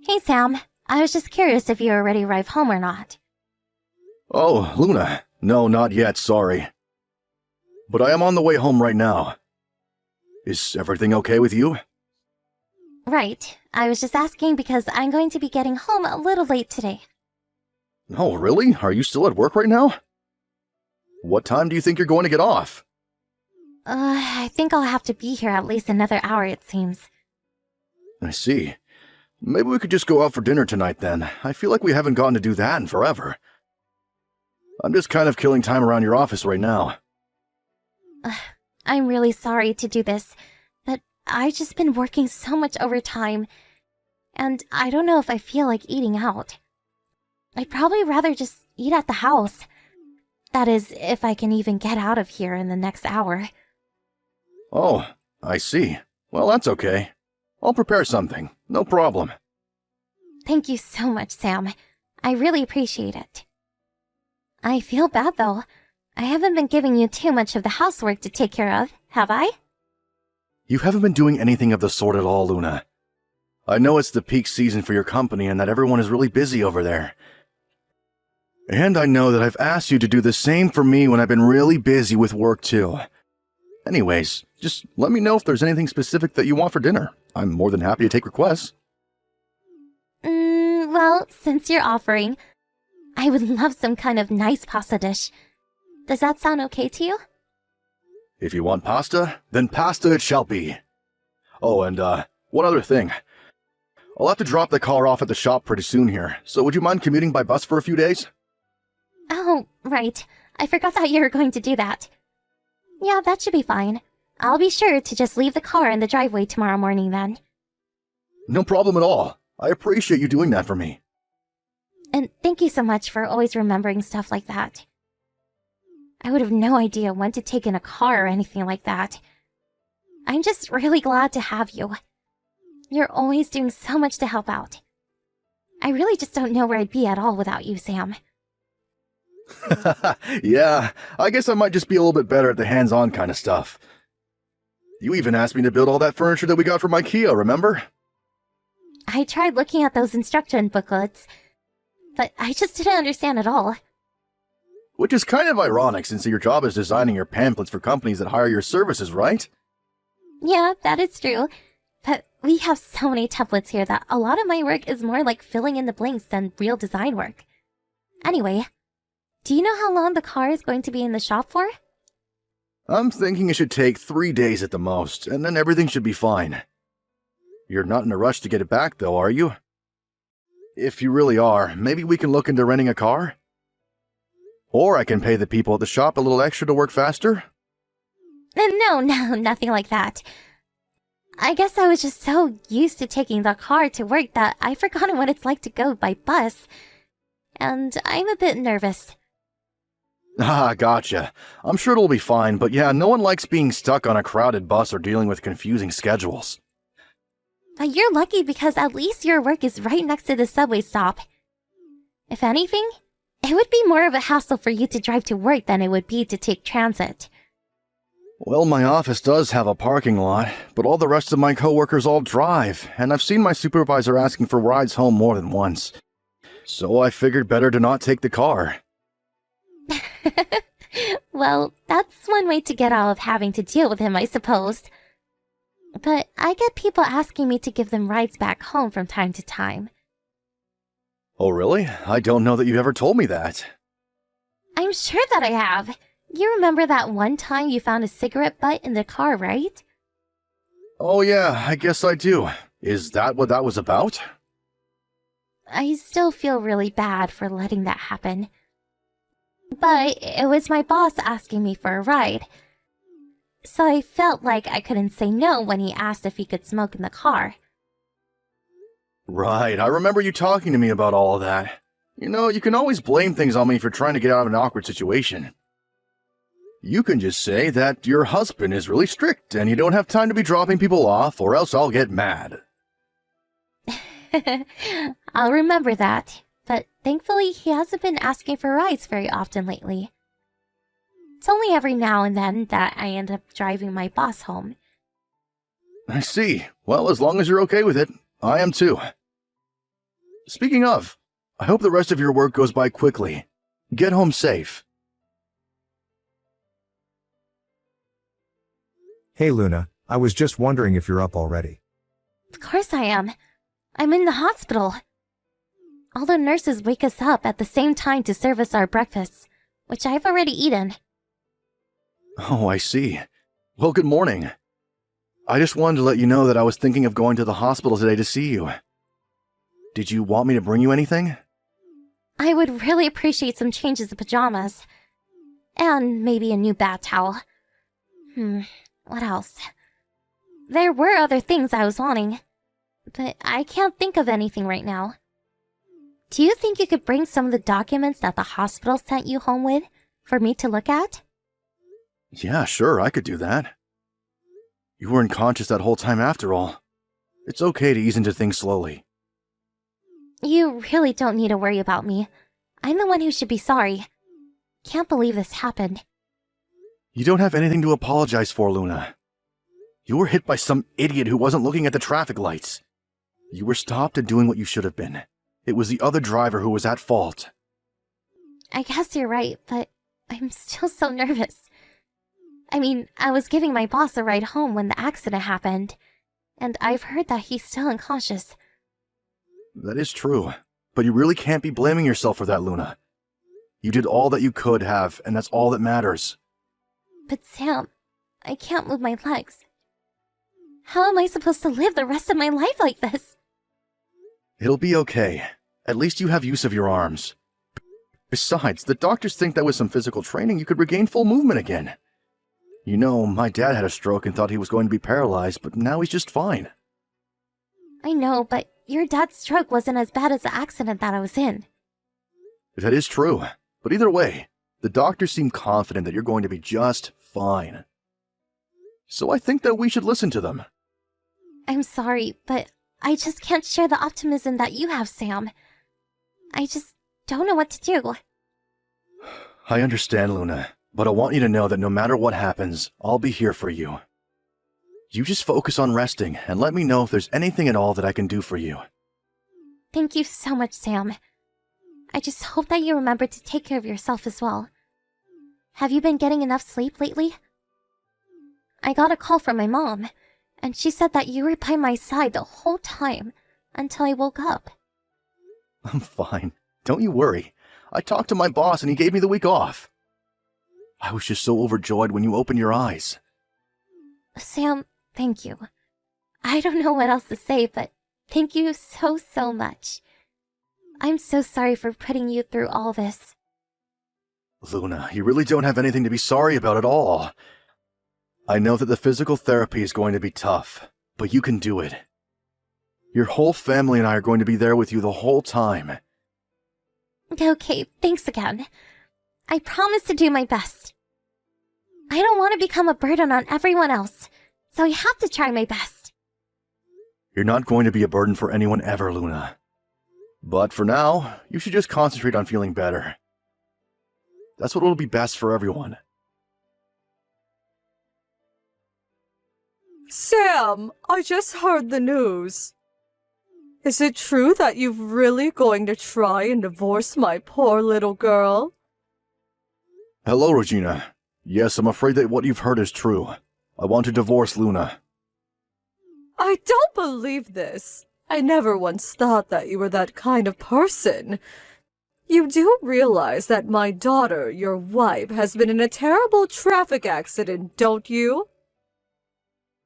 Hey Sam, I was just curious if you were ready to arrive home or not. Oh, Luna. No, not yet, sorry. But I am on the way home right now. Is everything okay with you? Right, I was just asking because I'm going to be getting home a little late today. Oh, really? Are you still at work right now? What time do you think you're going to get off? I think I'll have to be here at least another hour, it seems. I see. Maybe we could just go out for dinner tonight then. I feel like we haven't gotten to do that in forever. I'm just kind of killing time around your office right now. I'm really sorry to do this, but I've just been working so much overtime, and I don't know if I feel like eating out. I'd probably rather just eat at the house. That is, if I can even get out of here in the next hour. Oh, I see. Well, that's okay. I'll prepare something. No problem. Thank you so much, Sam. I really appreciate it. I feel bad, though. I haven't been giving you too much of the housework to take care of, have I? You haven't been doing anything of the sort at all, Luna. I know it's the peak season for your company and that everyone is really busy over there. And I know that I've asked you to do the same for me when I've been really busy with work too. Anyways, just let me know if there's anything specific that you want for dinner. I'm more than happy to take requests. Well, since you're offering, I would love some kind of nice pasta dish. Does that sound okay to you? If you want pasta, then pasta it shall be. Oh, and one other thing. I'll have to drop the car off at the shop pretty soon here, so would you mind commuting by bus for a few days? Oh, right. I forgot that you were going to do that. Yeah, that should be fine. I'll be sure to just leave the car in the driveway tomorrow morning then. No problem at all. I appreciate you doing that for me. And thank you so much for always remembering stuff like that. I would have no idea when to take in a car or anything like that. I'm just really glad to have you. You're always doing so much to help out. I really just don't know where I'd be at all without you, Sam. Yeah, I guess I might just be a little bit better at the hands-on kind of stuff. You even asked me to build all that furniture that we got from IKEA, remember? I tried looking at those instruction booklets, but I just didn't understand at all. Which is kind of ironic since your job is designing your pamphlets for companies that hire your services, right? Yeah, that is true. But we have so many templates here that a lot of my work is more like filling in the blanks than real design work. Anyway, do you know how long the car is going to be in the shop for? I'm thinking it should take 3 days at the most, and then everything should be fine. You're not in a rush to get it back, though, are you? If you really are, maybe we can look into renting a car? Or I can pay the people at the shop a little extra to work faster? No, nothing like that. I guess I was just so used to taking the car to work that I've forgotten what it's like to go by bus. And I'm a bit nervous. Ah, gotcha. I'm sure it'll be fine, but yeah, no one likes being stuck on a crowded bus or dealing with confusing schedules. But you're lucky because at least your work is right next to the subway stop. If anything, it would be more of a hassle for you to drive to work than it would be to take transit. Well, my office does have a parking lot, but all the rest of my coworkers all drive, and I've seen my supervisor asking for rides home more than once. So I figured better to not take the car. Well, that's one way to get out of having to deal with him, I suppose. But I get people asking me to give them rides back home from time to time. Oh, really? I don't know that you've ever told me that. I'm sure that I have. You remember that one time you found a cigarette butt in the car, right? Oh yeah, I guess I do. Is that what that was about? I still feel really bad for letting that happen. But it was my boss asking me for a ride. So I felt like I couldn't say no when he asked if he could smoke in the car. Right, I remember you talking to me about all of that. You know, you can always blame things on me for trying to get out of an awkward situation. You can just say that your husband is really strict and you don't have time to be dropping people off or else I'll get mad. I'll remember that, but thankfully he hasn't been asking for rides very often lately. It's only every now and then that I end up driving my boss home. I see. Well, as long as you're okay with it, I am too. Speaking of, I hope the rest of your work goes by quickly. Get home safe. Hey Luna, I was just wondering if you're up already. Of course I am. I'm in the hospital. All the nurses wake us up at the same time to serve us our breakfasts, which I've already eaten. Oh, I see. Well, good morning. I just wanted to let you know that I was thinking of going to the hospital today to see you. Did you want me to bring you anything? I would really appreciate some changes of pajamas. And maybe a new bath towel. What else? There were other things I was wanting, but I can't think of anything right now. Do you think you could bring some of the documents that the hospital sent you home with for me to look at? Yeah, sure, I could do that. You weren't conscious that whole time after all. It's okay to ease into things slowly. You really don't need to worry about me. I'm the one who should be sorry. Can't believe this happened. You don't have anything to apologize for, Luna. You were hit by some idiot who wasn't looking at the traffic lights. You were stopped and doing what you should have been. It was the other driver who was at fault. I guess you're right, but I'm still so nervous. I mean, I was giving my boss a ride home when the accident happened, and I've heard that he's still unconscious. That is true, but you really can't be blaming yourself for that, Luna. You did all that you could have, and that's all that matters. But Sam, I can't move my legs. How am I supposed to live the rest of my life like this? It'll be okay. At least you have use of your arms. Besides, the doctors think that with some physical training you could regain full movement again. You know, my dad had a stroke and thought he was going to be paralyzed, but now he's just fine. I know, but your dad's stroke wasn't as bad as the accident that I was in. That is true, but either way, the doctors seem confident that you're going to be just fine. So I think that we should listen to them. I'm sorry, but I just can't share the optimism that you have, Sam. I just don't know what to do. I understand, Luna, but I want you to know that no matter what happens, I'll be here for you. You just focus on resting and let me know if there's anything at all that I can do for you. Thank you so much, Sam. I just hope that you remember to take care of yourself as well. Have you been getting enough sleep lately? I got a call from my mom, and she said that you were by my side the whole time until I woke up. I'm fine. Don't you worry. I talked to my boss and he gave me the week off. I was just so overjoyed when you opened your eyes. Sam, thank you. I don't know what else to say, but thank you so much. I'm so sorry for putting you through all this. Luna, you really don't have anything to be sorry about at all. I know that the physical therapy is going to be tough, but you can do it. Your whole family and I are going to be there with you the whole time. Okay, thanks again. I promise to do my best. I don't want to become a burden on everyone else, so I have to try my best. You're not going to be a burden for anyone ever, Luna. But for now, you should just concentrate on feeling better. That's what will be best for everyone. Sam, I just heard the news. Is it true that you're really going to try and divorce my poor little girl? Hello, Regina. Yes, I'm afraid that what you've heard is true. I want to divorce Luna. I don't believe this. I never once thought that you were that kind of person. You do realize that my daughter, your wife, has been in a terrible traffic accident, don't you?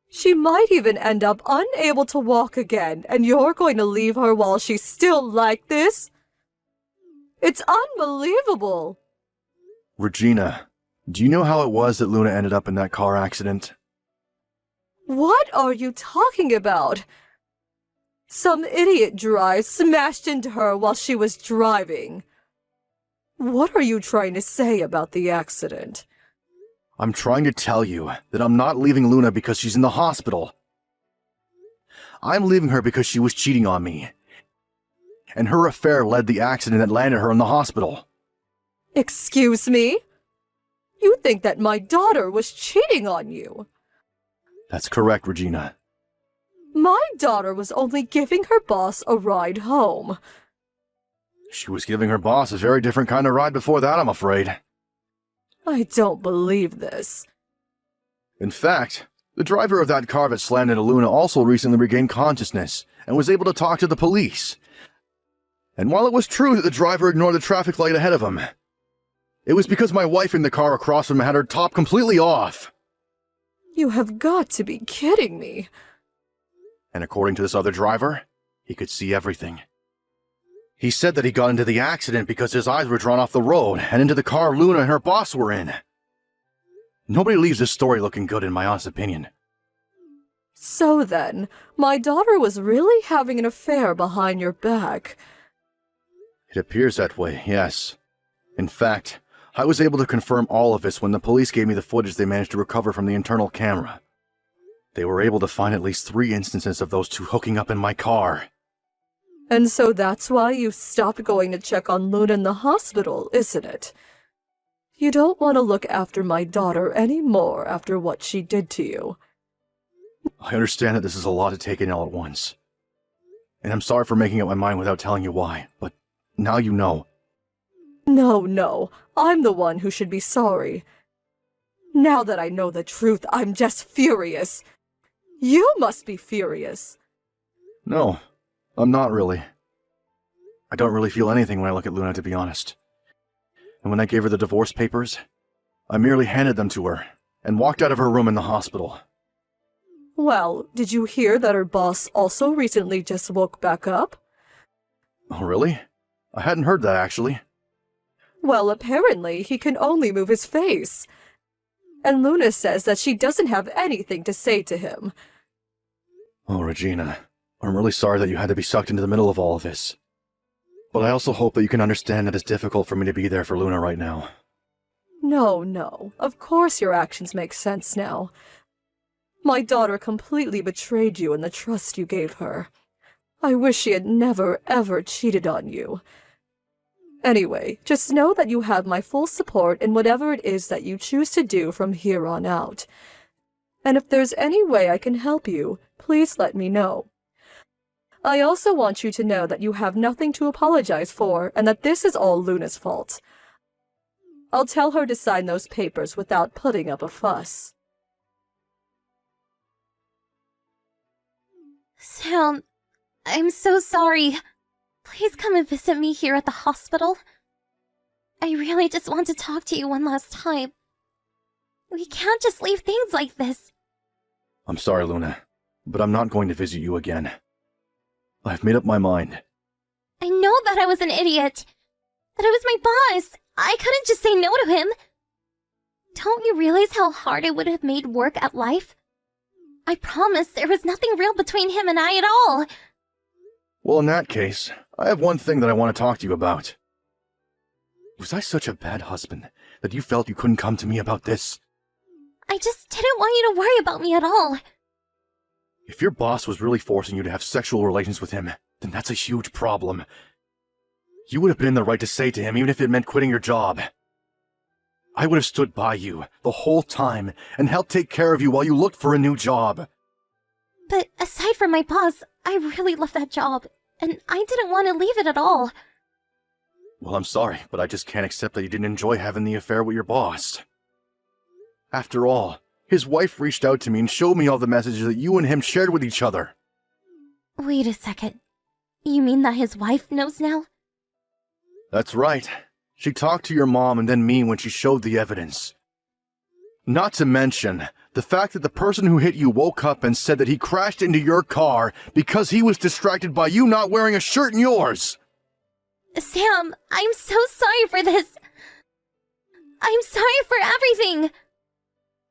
She might even end up unable to walk again, and you're going to leave her while she's still like this? It's unbelievable. Regina, do you know how it was that Luna ended up in that car accident? What are you talking about? Some idiot driver smashed into her while she was driving. What are you trying to say about the accident? I'm trying to tell you that I'm not leaving Luna because she's in the hospital. I'm leaving her because she was cheating on me. And her affair led the accident that landed her in the hospital. Excuse me? You think that my daughter was cheating on you? That's correct, Regina. My daughter was only giving her boss a ride home. She was giving her boss a very different kind of ride before that, I'm afraid. I don't believe this. In fact, the driver of that car that slammed into Luna also recently regained consciousness and was able to talk to the police. And while it was true that the driver ignored the traffic light ahead of him, it was because my wife in the car across from him had her top completely off. You have got to be kidding me. And according to this other driver, he could see everything. He said that he got into the accident because his eyes were drawn off the road and into the car Luna and her boss were in. Nobody leaves this story looking good, in my honest opinion. So then, my daughter was really having an affair behind your back. It appears that way, yes. In fact, I was able to confirm all of this when the police gave me the footage they managed to recover from the internal camera. They were able to find at least 3 instances of those two hooking up in my car. And so that's why you stopped going to check on Luna in the hospital, isn't it? You don't want to look after my daughter anymore after what she did to you. I understand that this is a lot to take in all at once. And I'm sorry for making up my mind without telling you why, but now you know. No, I'm the one who should be sorry. Now that I know the truth, I'm just furious. You must be furious. No, I'm not really. I don't really feel anything when I look at Luna, to be honest. And when I gave her the divorce papers, I merely handed them to her and walked out of her room in the hospital. Well, did you hear that her boss also recently just woke back up? Oh, really? I hadn't heard that, actually. Well, apparently he can only move his face. And Luna says that she doesn't have anything to say to him. Oh, Regina, I'm really sorry that you had to be sucked into the middle of all of this. But I also hope that you can understand that it's difficult for me to be there for Luna right now. No. Of course your actions make sense now. My daughter completely betrayed you in the trust you gave her. I wish she had never, ever cheated on you. Anyway, just know that you have my full support in whatever it is that you choose to do from here on out. And if there's any way I can help you, please let me know. I also want you to know that you have nothing to apologize for and that this is all Luna's fault. I'll tell her to sign those papers without putting up a fuss. Sam, I'm so sorry. Please come and visit me here at the hospital. I really just want to talk to you one last time. We can't just leave things like this. I'm sorry, Luna, but I'm not going to visit you again. I've made up my mind. I know that I was an idiot. That I was my boss. I couldn't just say no to him. Don't you realize how hard it would have made work at life? I promise there was nothing real between him and I at all. Well, in that case, I have one thing that I want to talk to you about. Was I such a bad husband that you felt you couldn't come to me about this? I just didn't want you to worry about me at all. If your boss was really forcing you to have sexual relations with him, then that's a huge problem. You would have been in the right to say to him, even if it meant quitting your job. I would have stood by you the whole time and helped take care of you while you looked for a new job. But aside from my boss, I really love that job, and I didn't want to leave it at all. Well, I'm sorry, but I just can't accept that you didn't enjoy having the affair with your boss. After all, his wife reached out to me and showed me all the messages that you and him shared with each other. Wait a second. You mean that his wife knows now? That's right. She talked to your mom and then me when she showed the evidence. Not to mention the fact that the person who hit you woke up and said that he crashed into your car because he was distracted by you not wearing a shirt in yours. Sam, I'm so sorry for this. I'm sorry for everything.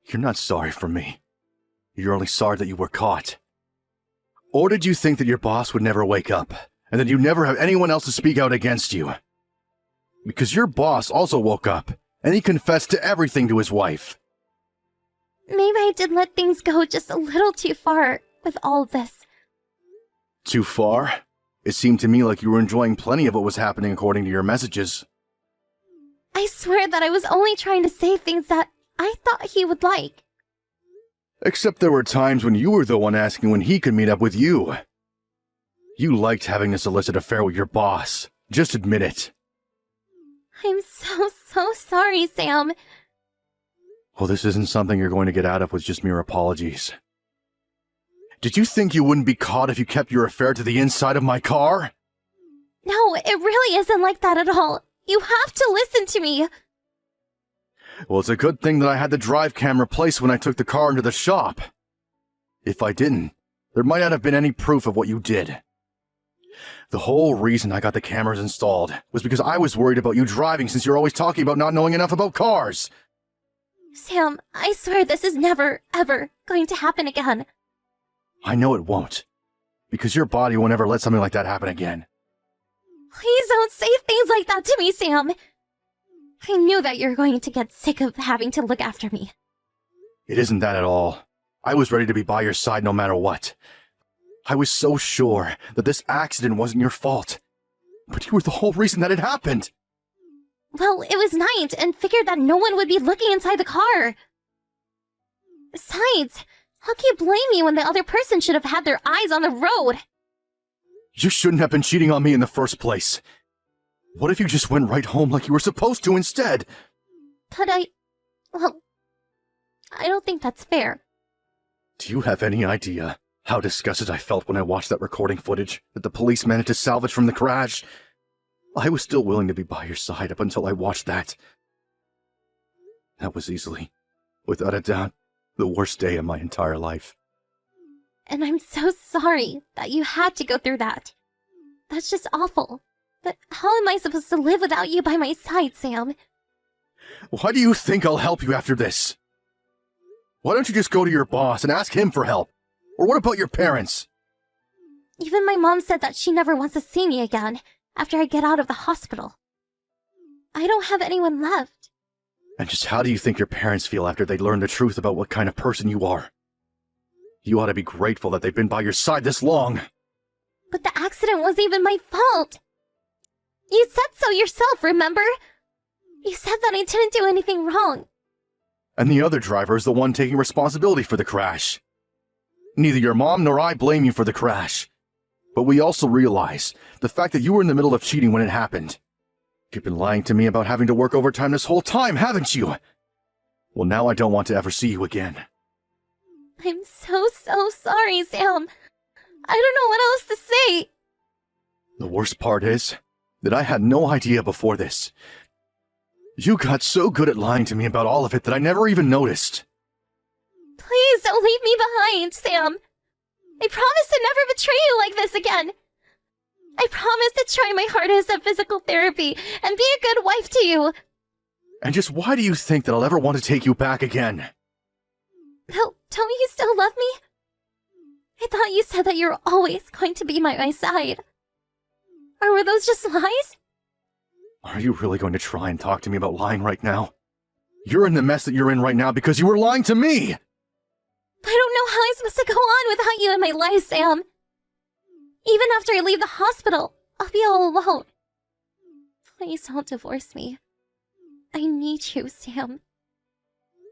You're not sorry for me. You're only sorry that you were caught. Or did you think that your boss would never wake up, and that you'd never have anyone else to speak out against you? Because your boss also woke up, and he confessed to everything to his wife. Maybe I did let things go just a little too far with all this. Too far? It seemed to me like you were enjoying plenty of what was happening according to your messages. I swear that I was only trying to say things that I thought he would like. Except there were times when you were the one asking when he could meet up with you. You liked having this illicit affair with your boss, Just admit it. I'm so sorry, Sam. Well, this isn't something you're going to get out of with just mere apologies. Did you think you wouldn't be caught if you kept your affair to the inside of my car? No, it really isn't like that at all. You have to listen to me. Well, it's a good thing that I had the drive cam replaced when I took the car into the shop. If I didn't, there might not have been any proof of what you did. The whole reason I got the cameras installed was because I was worried about you driving since you're always talking about not knowing enough about cars. Sam, I swear this is never, ever going to happen again. I know it won't. Because your body won't ever let something like that happen again. Please don't say things like that to me, Sam. I knew that you were going to get sick of having to look after me. It isn't that at all. I was ready to be by your side no matter what. I was so sure that this accident wasn't your fault. But you were the whole reason that it happened. Well, it was night and figured that no one would be looking inside the car. Besides, how can you blame me when the other person should have had their eyes on the road? You shouldn't have been cheating on me in the first place. What if you just went right home like you were supposed to instead? But well, I don't think that's fair. Do you have any idea how disgusted I felt when I watched that recording footage that the police managed to salvage from the crash? I was still willing to be by your side up until I watched that. That was easily, without a doubt, the worst day of my entire life. And I'm so sorry that you had to go through that. That's just awful. But how am I supposed to live without you by my side, Sam? Why do you think I'll help you after this? Why don't you just go to your boss and ask him for help? Or what about your parents? Even my mom said that she never wants to see me again after I get out of the hospital. I don't have anyone left. And just how do you think your parents feel after they learn the truth about what kind of person you are? You ought to be grateful that they've been by your side this long. But the accident wasn't even my fault. You said so yourself, remember? You said that I didn't do anything wrong. And the other driver is the one taking responsibility for the crash. Neither your mom nor I blame you for the crash. But we also realize the fact that you were in the middle of cheating when it happened. You've been lying to me about having to work overtime this whole time, haven't you? Well, now I don't want to ever see you again. I'm so sorry, Sam. I don't know what else to say. The worst part is that I had no idea before this. You got so good at lying to me about all of it that I never even noticed. Please don't leave me behind, Sam. I promise to never betray you like this again. I promise to try my hardest at physical therapy and be a good wife to you. And just why do you think that I'll ever want to take you back again? Well, don't you still love me? I thought you said that you were always going to be by my side. Or were those just lies? Are you really going to try and talk to me about lying right now? You're in the mess that you're in right now because you were lying to me! I don't know how I'm supposed to go on without you in my life, Sam. Even after I leave the hospital, I'll be all alone. Please don't divorce me. I need you, Sam.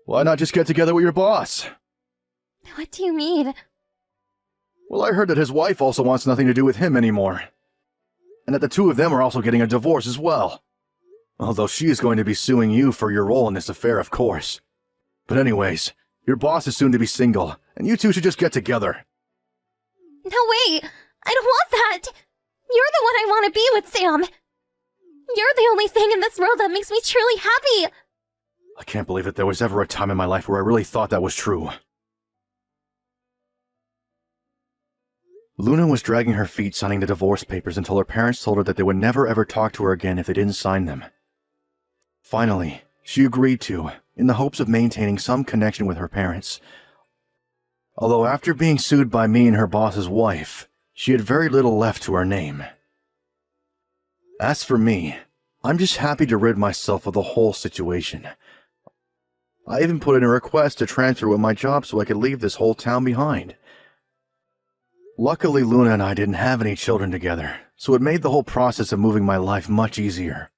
Why not just get together with your boss? What do you mean? Well, I heard that his wife also wants nothing to do with him anymore. And that the two of them are also getting a divorce as well. Although she is going to be suing you for your role in this affair, of course. But anyways, your boss is soon to be single, and you two should just get together. No way! I don't want that! You're the one I want to be with, Sam! You're the only thing in this world that makes me truly happy! I can't believe that there was ever a time in my life where I really thought that was true. Luna was dragging her feet signing the divorce papers until her parents told her that they would never ever talk to her again if they didn't sign them. Finally, she agreed to, in the hopes of maintaining some connection with her parents. Although after being sued by me and her boss's wife, she had very little left to her name. As for me, I'm just happy to rid myself of the whole situation. I even put in a request to transfer with my job so I could leave this whole town behind. Luckily, Luna and I didn't have any children together, so it made the whole process of moving my life much easier.